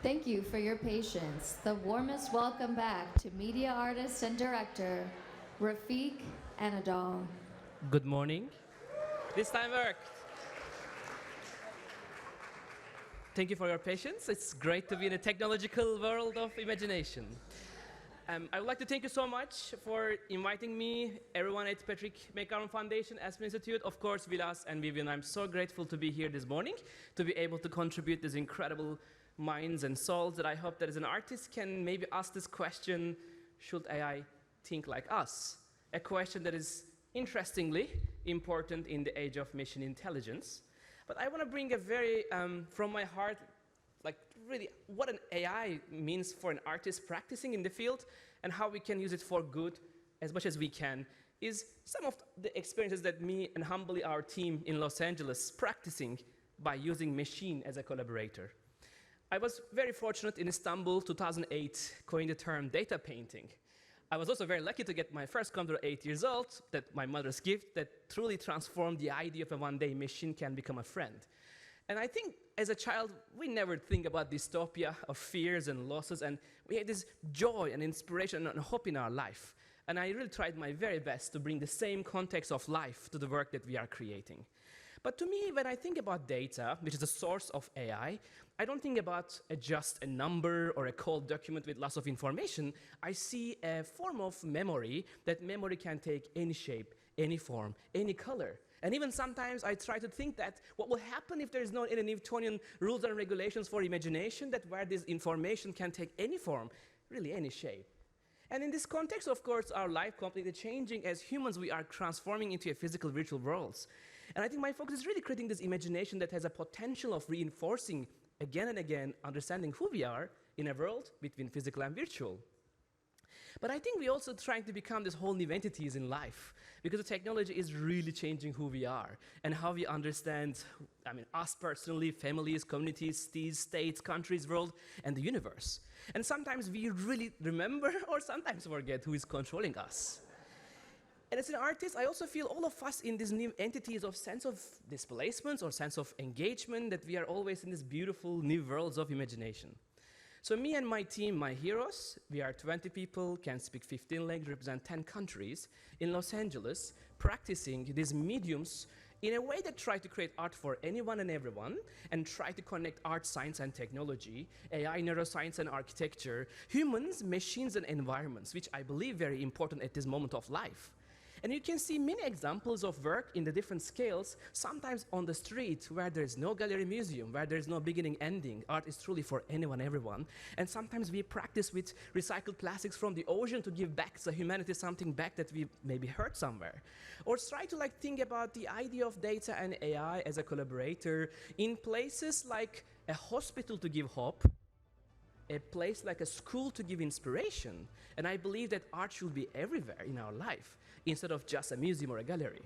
Thank you for your patience. The warmest welcome back to media artist and director, Refik Anadol. Good morning. This time worked. Thank you for your patience. It's great to be in a technological world of imagination. I would like to thank you so much for inviting me, everyone at McGovern Foundation, Aspen Institute, of course, Vilas and Vivian. I'm so grateful to be here this morning, to be able to contribute these incredible minds and souls that I hope that as an artist can maybe ask this question, should AI think like us? A question that is interestingly important in the age of machine intelligence. But I want to bring a very, from my heart, like really what an AI means for an artist practicing in the field and how we can use it for good as much as we can is some of the experiences that me and humbly our team in Los Angeles practicing by using machine as a collaborator. I was very fortunate in Istanbul, 2008, coined the term data painting. I was also very lucky to get my first computer at 8 years old, that my mother's gift, that truly transformed the idea of a one-day machine can become a friend. And I think as a child, we never think about dystopia of fears and losses, and we had this joy and inspiration and hope in our life. And I really tried my very best to bring the same context of life to the work that we are creating. But to me, when I think about data, which is the source of AI, I don't think about just a number or a cold document with lots of information. I see a form of memory, that memory can take any shape, any form, any color. And even sometimes I try to think that what will happen if there is no any Newtonian rules and regulations for imagination, that where this information can take any form, really any shape. And in this context, of course, our life completely changing. As humans, we are transforming into a physical virtual worlds. And I think my focus is really creating this imagination that has a potential of reinforcing again and again, understanding who we are in a world between physical and virtual. But I think we're also trying to become this whole new entities in life, because the technology is really changing who we are and how we understand, us personally, families, communities, cities, states, countries, world, and the universe. And sometimes we really remember or sometimes forget who is controlling us. And as an artist, I also feel all of us in these new entities of sense of displacements or sense of engagement, that we are always in these beautiful new worlds of imagination. So me and my team, my heroes, we are 20 people, can speak 15 languages, represent 10 countries in Los Angeles, practicing these mediums in a way that try to create art for anyone and everyone, and try to connect art, science, and technology, AI, neuroscience, and architecture, humans, machines, and environments, which I believe very important at this moment of life. And you can see many examples of work in the different scales, sometimes on the street where there is no gallery museum, where there is no beginning, ending. Art is truly for anyone, everyone. And sometimes we practice with recycled plastics from the ocean to give back to humanity something back that we maybe heard somewhere. Or try to think about the idea of data and AI as a collaborator in places like a hospital to give hope, a place like a school to give inspiration. And I believe that art should be everywhere in our life, instead of just a museum or a gallery.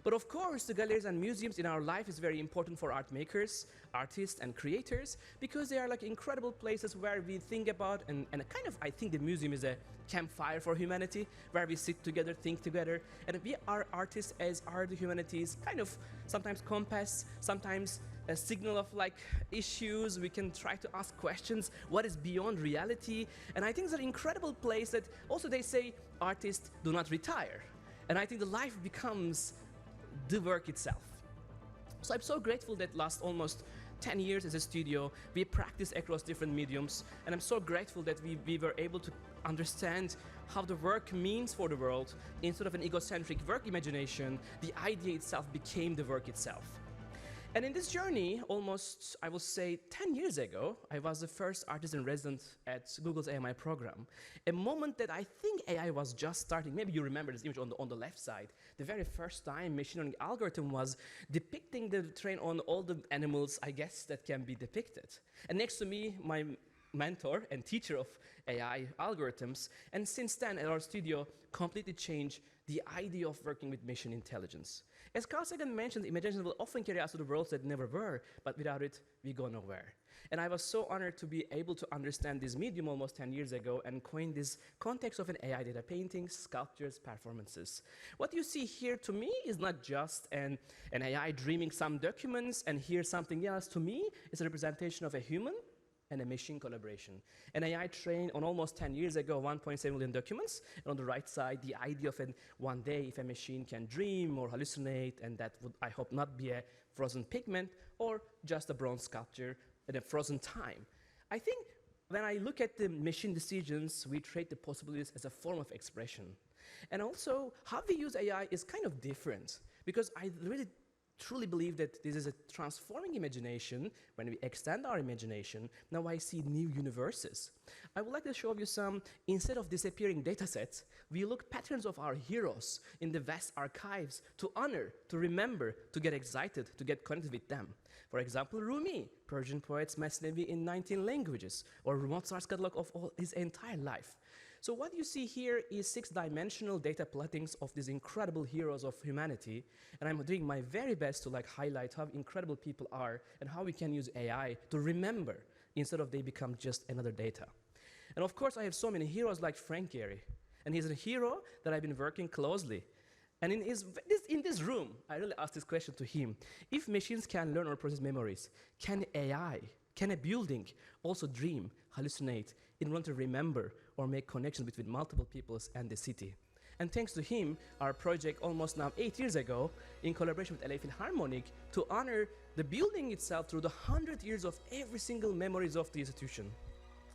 But of course, the galleries and museums in our life is very important for art makers, artists, and creators, because they are like incredible places where we think about, and I think the museum is a campfire for humanity, where we sit together, think together, and we are artists as are the humanities, sometimes compass, sometimes a signal of issues. We can try to ask questions, what is beyond reality? And I think it's an incredible place that also they say artists do not retire. And I think the life becomes the work itself. So I'm so grateful that last almost 10 years as a studio, we practiced across different mediums, and I'm so grateful that we were able to understand how the work means for the world. Instead of an egocentric work imagination, the idea itself became the work itself. And in this journey, almost, I will say, 10 years ago, I was the first artist in resident at Google's AMI program. A moment that I think AI was just starting. Maybe you remember this image on the left side. The very first time machine learning algorithm was depicting the train on all the animals, I guess, that can be depicted. And next to me, my mentor and teacher of AI algorithms. And since then, at our studio, completely changed the idea of working with machine intelligence. As Carl Sagan mentioned, imagination will often carry us to the worlds that never were, but without it, we go nowhere. And I was so honored to be able to understand this medium almost 10 years ago and coin this context of an AI data paintings, sculptures, performances. What you see here to me is not just an AI dreaming some documents and here's something else. To me, it's a representation of a human and a machine collaboration. An AI trained on almost 10 years ago, 1.7 million documents. And on the right side, the idea of one day if a machine can dream or hallucinate, and that would, I hope, not be a frozen pigment or just a bronze sculpture in a frozen time. I think when I look at the machine decisions, we treat the possibilities as a form of expression. And also, how we use AI is kind of different, because I really truly believe that this is a transforming imagination. When we extend our imagination, now I see new universes. I would like to show you some, instead of disappearing data sets, we look patterns of our heroes in the vast archives to honor, to remember, to get excited, to get connected with them. For example, Rumi, Persian poet's Masnavi in 19 languages, or Mozart's catalog of all his entire life. So what you see here is 6-dimensional data plattings of these incredible heroes of humanity, and I'm doing my very best to highlight how incredible people are and how we can use AI to remember instead of they become just another data. And of course, I have so many heroes like Frank Gehry, and he's a hero that I've been working closely. And in this room, I really asked this question to him. If machines can learn or process memories, can AI, can a building also dream, hallucinate, in order to remember or make connections between multiple peoples and the city? And thanks to him, our project almost now 8 years ago, in collaboration with LA Philharmonic, to honor the building itself through the 100 years of every single memories of the institution.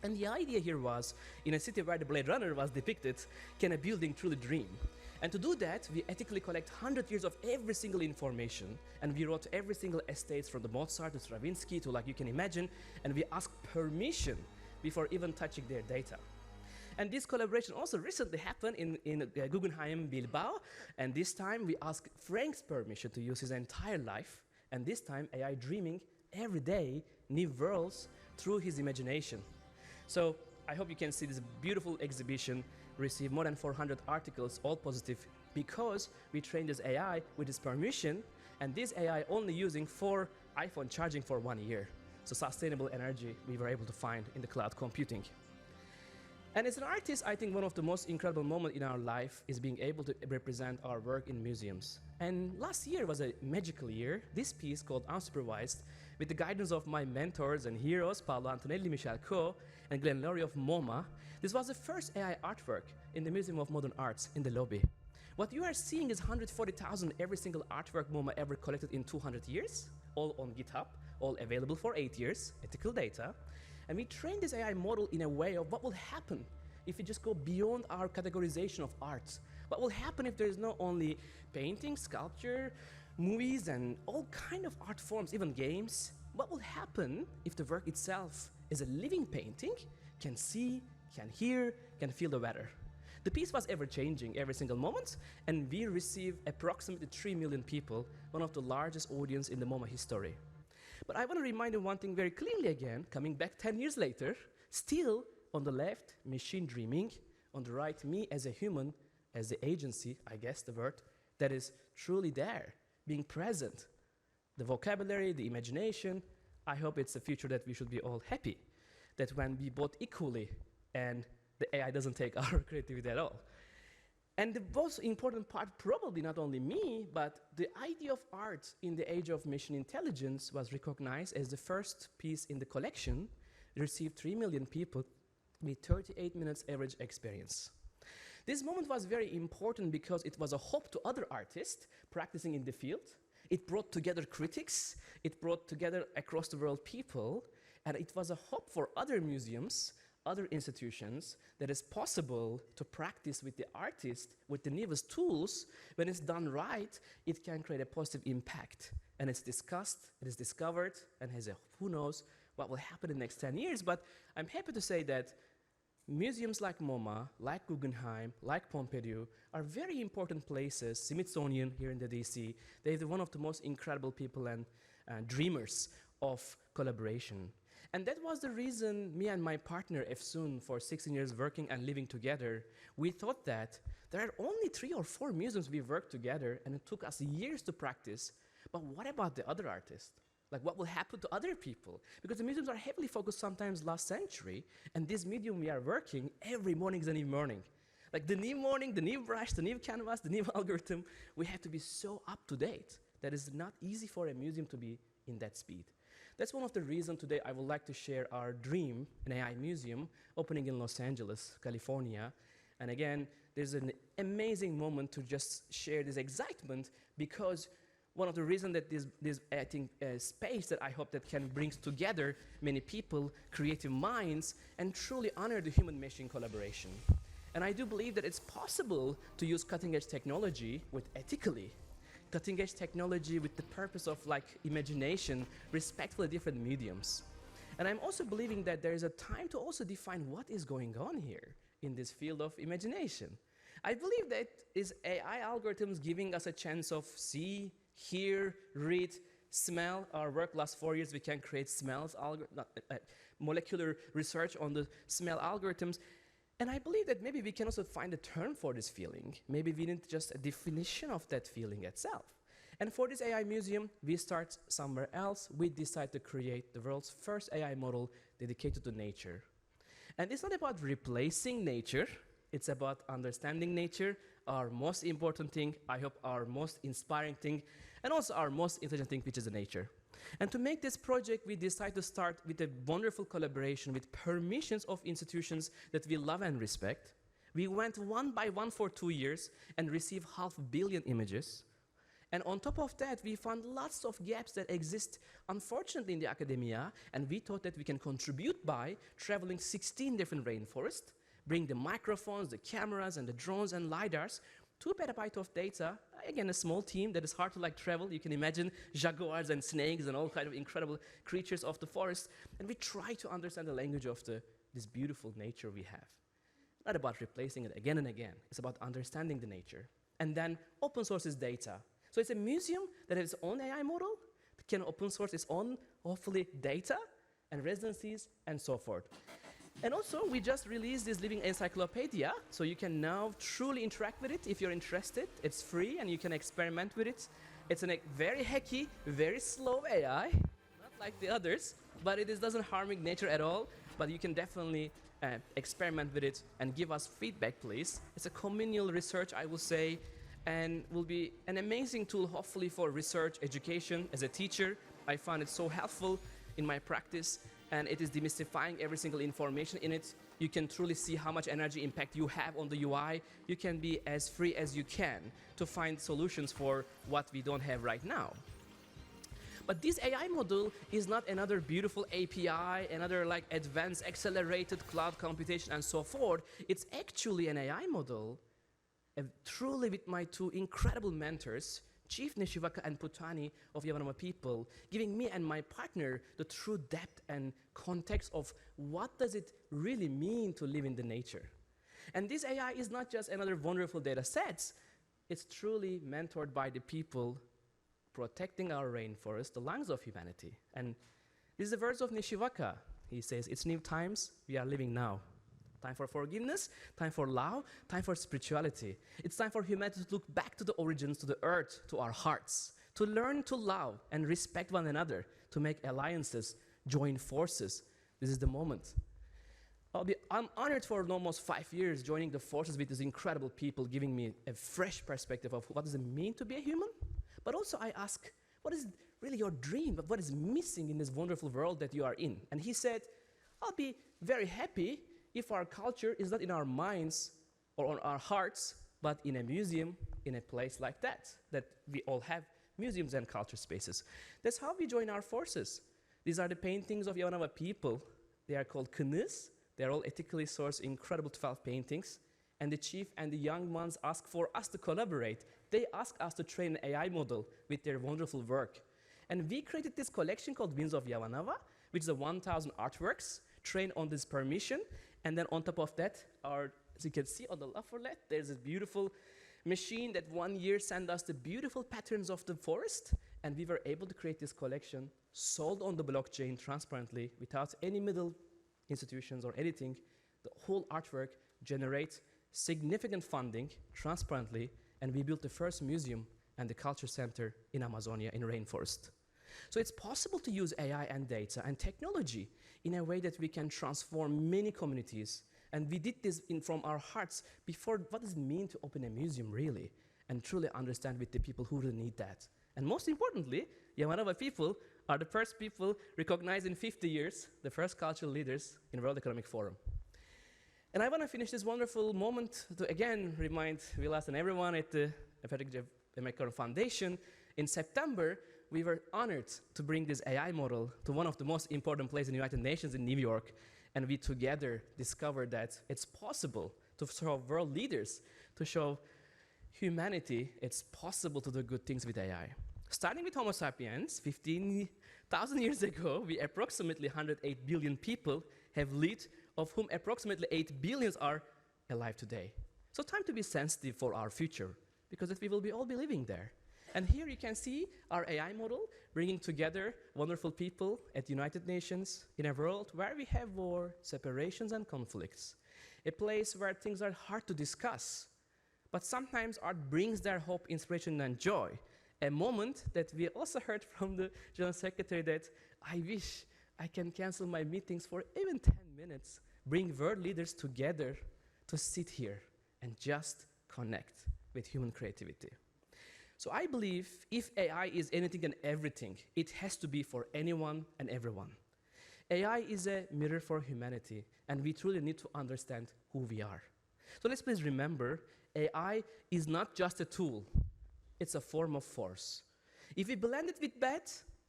And the idea here was, in a city where the Blade Runner was depicted, can a building truly dream? And to do that, we ethically collect 100 years of every single information, and we wrote every single estates from the Mozart to Stravinsky to you can imagine, and we asked permission before even touching their data. And this collaboration also recently happened in Guggenheim Bilbao, and this time we asked Frank's permission to use his entire life, and this time AI dreaming every day new worlds through his imagination. So I hope you can see this beautiful exhibition receive more than 400 articles, all positive, because we trained this AI with his permission, and this AI only using 4 iPhone charging for 1 year. So sustainable energy we were able to find in the cloud computing. And as an artist, I think one of the most incredible moments in our life is being able to represent our work in museums. And last year was a magical year. This piece called Unsupervised, with the guidance of my mentors and heroes, Paolo Antonelli, Michel Coe, and Glenn Laurie of MoMA, this was the first AI artwork in the Museum of Modern Arts in the lobby. What you are seeing is 140,000 every single artwork MoMA ever collected in 200 years, all on GitHub, all available for 8 years, ethical data. And we trained this AI model in a way of what will happen if we just go beyond our categorization of art. What will happen if there is not only painting, sculpture, movies, and all kind of art forms, even games? What will happen if the work itself is a living painting, can see, can hear, can feel the weather? The piece was ever-changing every single moment, and we received approximately 3 million people, one of the largest audience in the MoMA history. But I want to remind you one thing very clearly again, coming back 10 years later, still on the left, machine dreaming, on the right, me as a human, as the agency, I guess the word, that is truly there, being present. The vocabulary, the imagination, I hope it's a future that we should be all happy, that when we both equally and the AI doesn't take our creativity at all. And the most important part, probably not only me, but the idea of art in the age of machine intelligence was recognized as the first piece in the collection, received 3 million people with 38 minutes average experience. This moment was very important because it was a hope to other artists practicing in the field. It brought together critics, it brought together across the world people, and it was a hope for other museums, other institutions, that it's possible to practice with the artist with the newest tools. When it's done right, it can create a positive impact. And it's discussed, it is discovered, and who knows what will happen in the next 10 years. But I'm happy to say that museums like MoMA, like Guggenheim, like Pompidou are very important places. Smithsonian here in the DC, they're one of the most incredible people and dreamers of collaboration. And that was the reason me and my partner, Efsun, for 16 years working and living together, we thought that there are only 3 or 4 museums we worked together, and it took us years to practice. But what about the other artists? Like, what will happen to other people? Because the museums are heavily focused sometimes last century, and this medium we are working, every morning is a new morning. Like the new morning, the new brush, the new canvas, the new algorithm, we have to be so up to date that it's not easy for a museum to be in that speed. That's one of the reasons today I would like to share our dream, an AI museum opening in Los Angeles, California. And again, there's an amazing moment to just share this excitement, because one of the reasons that this I think, space that I hope that can bring together many people, creative minds, and truly honor the human-machine collaboration. And I do believe that it's possible to use cutting-edge technology with ethically, cutting-edge technology with the purpose of like imagination, respectful of different mediums. And I'm also believing that there is a time to also define what is going on here in this field of imagination. I believe that is AI algorithms giving us a chance of see, hear, read, smell. Our work last 4 years, we can create smells, molecular research on the smell algorithms. And I believe that maybe we can also find a term for this feeling. Maybe we need just a definition of that feeling itself. And for this AI museum, we start somewhere else. We decide to create the world's first AI model dedicated to nature. And it's not about replacing nature. It's about understanding nature, our most important thing, I hope our most inspiring thing, and also our most intelligent thing, which is the nature. And to make this project, we decided to start with a wonderful collaboration with permissions of institutions that we love and respect. We went one by one for 2 years and received 500 million images. And on top of that, we found lots of gaps that exist, unfortunately, in the academia, and we thought that we can contribute by traveling 16 different rainforests, bring the microphones, the cameras, and the drones and LiDARs, 2 petabytes of data. Again, a small team that is hard to like travel. You can imagine jaguars and snakes and all kind of incredible creatures of the forest. And we try to understand the language of this beautiful nature we have. Not about replacing it again and again. It's about understanding the nature. And then open sources data. So it's a museum that has its own AI model, that can open source its own, hopefully, data and residencies and so forth. And also, we just released this living encyclopedia, so you can now truly interact with it if you're interested. It's free, and you can experiment with it. It's a very hacky, very slow AI, not like the others, but it doesn't harm nature at all. But you can definitely experiment with it and give us feedback, please. It's a communal research, I will say, and will be an amazing tool, hopefully, for research, education. As a teacher, I found it so helpful in my practice. And it is demystifying every single information in it. You can truly see how much energy impact you have on the UI. You can be as free as you can to find solutions for what we don't have right now. But this AI model is not another beautiful API, another like advanced accelerated cloud computation and so forth. It's actually an AI model, truly with my 2 incredible mentors, Chief Nishivaka and Putani of Yavanama people, giving me and my partner the true depth and context of what does it really mean to live in the nature. And this AI is not just another wonderful data sets, it's truly mentored by the people protecting our rainforest, the lungs of humanity. And this is the words of Nishivaka. He says, it's new times, we are living now. Time for forgiveness, time for love, time for spirituality. It's time for humanity to look back to the origins, to the earth, to our hearts, to learn to love and respect one another, to make alliances, join forces. This is the moment. I'm honored for almost 5 years joining the forces with these incredible people, giving me a fresh perspective of what does it mean to be a human. But also I ask, what is really your dream? What is missing in this wonderful world that you are in? And he said, I'll be very happy if our culture is not in our minds or on our hearts, but in a museum, in a place like that we all have museums and culture spaces. That's how we join our forces. These are the paintings of Yavanama people. They are called kınız. They're all ethically sourced, incredible 12 paintings. And the chief and the young ones ask for us to collaborate. They ask us to train an AI model with their wonderful work. And we created this collection called Winds of Yavanava, which is 1,000 artworks trained on this permission. And then on top of that, as you can see on the left or left, there's a beautiful machine that 1 year sent us the beautiful patterns of the forest. And we were able to create this collection, sold on the blockchain transparently, without any middle institutions or anything. The whole artwork generates significant funding transparently, and we built the first museum and the culture center in Amazonia, in rainforest. So it's possible to use AI and data and technology in a way that we can transform many communities. And we did this from our hearts before. What does it mean to open a museum, really? And truly understand with the people who really need that. And most importantly, Yavanava people are the first people recognized in 50 years, the first cultural leaders in World Economic Forum. And I want to finish this wonderful moment to again remind Vilas and everyone at the McGovern Foundation. In September, we were honored to bring this AI model to one of the most important places in the United Nations in New York, and we together discovered that it's possible to show world leaders, to show humanity, it's possible to do good things with AI. Starting with Homo sapiens, 15,000 years ago, we approximately 108 billion people have lived, of whom approximately 8 billion are alive today. So time to be sensitive for our future, because we will all be living there. And here you can see our AI model bringing together wonderful people at the United Nations in a world where we have war, separations, and conflicts. A place where things are hard to discuss, but sometimes art brings their hope, inspiration, and joy. A moment that we also heard from the General Secretary that I wish I can cancel my meetings for even 10 minutes, bring world leaders together to sit here and just connect with human creativity. So I believe if AI is anything and everything, it has to be for anyone and everyone. AI is a mirror for humanity, and we truly need to understand who we are. So let's please remember, AI is not just a tool, it's a form of force. If we blend it with bad,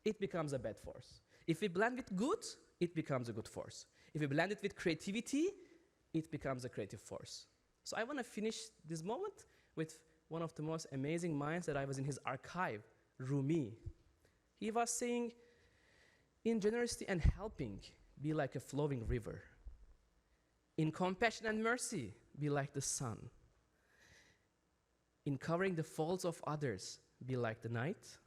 it becomes a bad force. If we blend with good, it becomes a good force. If we blend it with creativity, it becomes a creative force. So I want to finish this moment with one of the most amazing minds that I was in his archive, Rumi. He was saying, in generosity and helping, be like a flowing river. In compassion and mercy, be like the sun. In covering the faults of others, be like the night.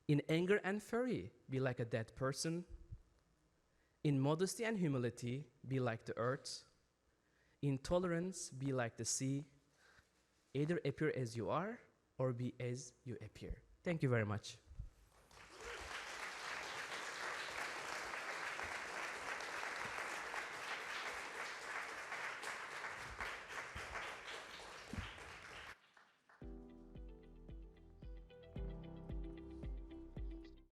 In anger and fury, be like a dead person. In modesty and humility, be like the earth. In tolerance, be like the sea. Either appear as you are, or be as you appear. Thank you very much.